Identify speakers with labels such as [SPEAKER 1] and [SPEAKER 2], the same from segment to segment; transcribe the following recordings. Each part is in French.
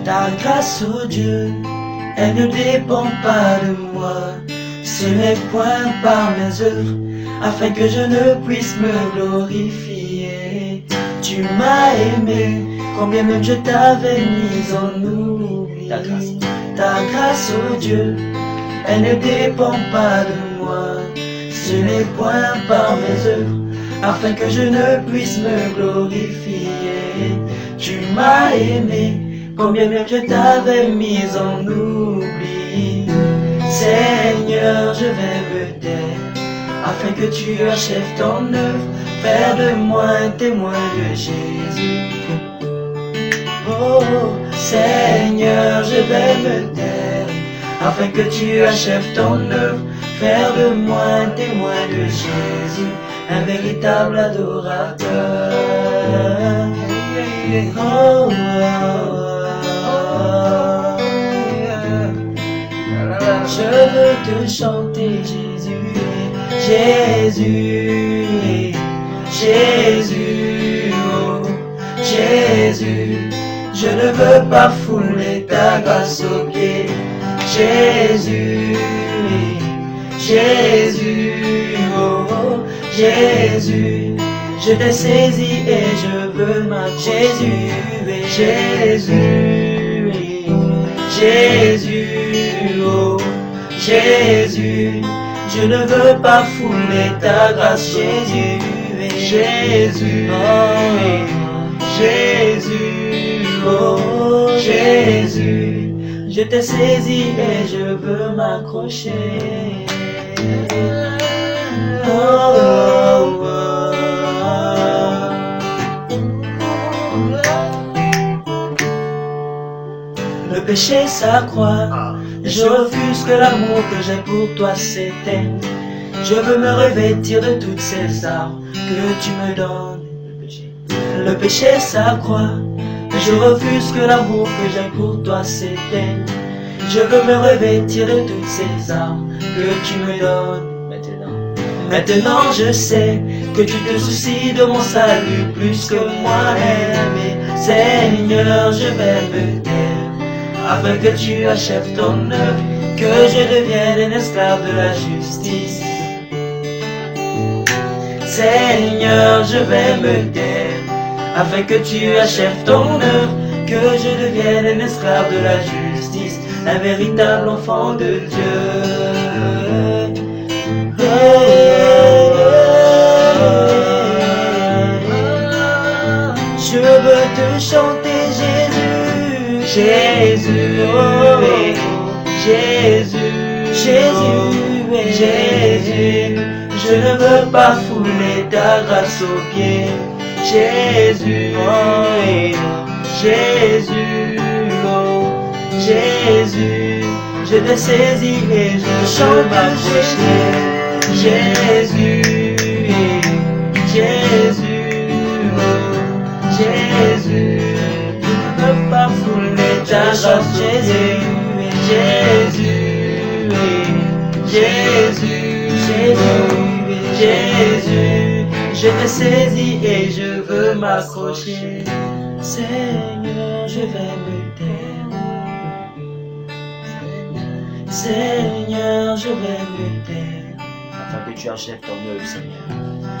[SPEAKER 1] Ta grâce, oh Dieu, elle ne dépend pas de moi. Ce n'est point par mes œuvres, afin que je ne puisse me glorifier. Tu m'as aimé, combien même je t'avais mis en oubli. Ta grâce, oh Dieu, elle ne dépend pas de moi. Ce n'est point par mes œuvres, afin que je ne puisse me glorifier. Tu m'as aimé, combien même je t'avais mis en oubli. Seigneur, je vais me taire, afin que tu achèves ton œuvre. Faire de moi un témoin de Jésus. Oh, Seigneur, je vais me taire, afin que tu achèves ton œuvre. Faire de moi un témoin de Jésus, un véritable adorateur. Oh, oh, oh. Je veux te chanter Jésus, Jésus, Jésus, oh Jésus. Je ne veux pas fouler ta grâce aux pieds. Jésus, Jésus, oh Jésus. Je t'ai saisi et je veux marcher. Jésus, Jésus, oh Jésus. Je ne veux pas fouler ta grâce. Jésus, Jésus, oh Jésus, oh Jésus. Je t'ai saisi et je veux m'accrocher. Oh, oh, oh. Le péché s'accroît, je refuse que l'amour que j'ai pour toi s'éteigne. Je veux me revêtir de toutes ces armes que tu me donnes. Le péché s'accroît, je refuse que l'amour que j'ai pour toi s'éteigne. Je veux me revêtir de toutes ces armes que tu me donnes. Maintenant je sais que tu te soucies de mon salut plus que moi-même. Seigneur, je vais me taire, afin que tu achèves ton œuvre, que je devienne un esclave de la justice. Seigneur, je vais me taire, afin que tu achèves ton œuvre, que je devienne un esclave de la justice, un véritable enfant de Dieu. Je veux te chanter Jésus, Jésus, oh Jésus, Jésus, Jésus. Je ne veux pas fouler ta grâce aux pieds. Jésus, oh Jésus, oh Jésus. Je te saisis et je chante Jésus, Jésus, Jésus, oh Jésus. Je ne veux pas fouler ta grâce, Jésus, Jésus, Jésus, Jésus, Jésus. Je te saisis et je veux m'accrocher. Seigneur, je vais me taire. Seigneur, je vais me taire,
[SPEAKER 2] afin que tu achèves ton œuvre, Seigneur.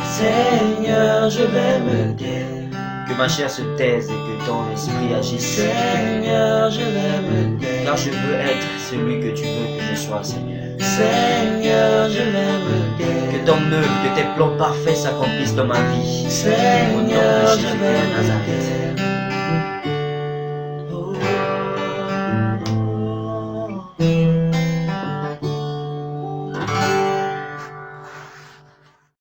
[SPEAKER 1] Seigneur, je vais me taire.
[SPEAKER 2] Que ma chair se taise et que ton esprit agisse.
[SPEAKER 1] Seigneur, je vais me taire.
[SPEAKER 2] Car je veux être celui que tu veux que je sois, Seigneur.
[SPEAKER 1] Seigneur, je vais me taire.
[SPEAKER 2] Que ton œuvre, que tes plans parfaits s'accomplissent dans ma vie.
[SPEAKER 1] Seigneur, je vais me taire.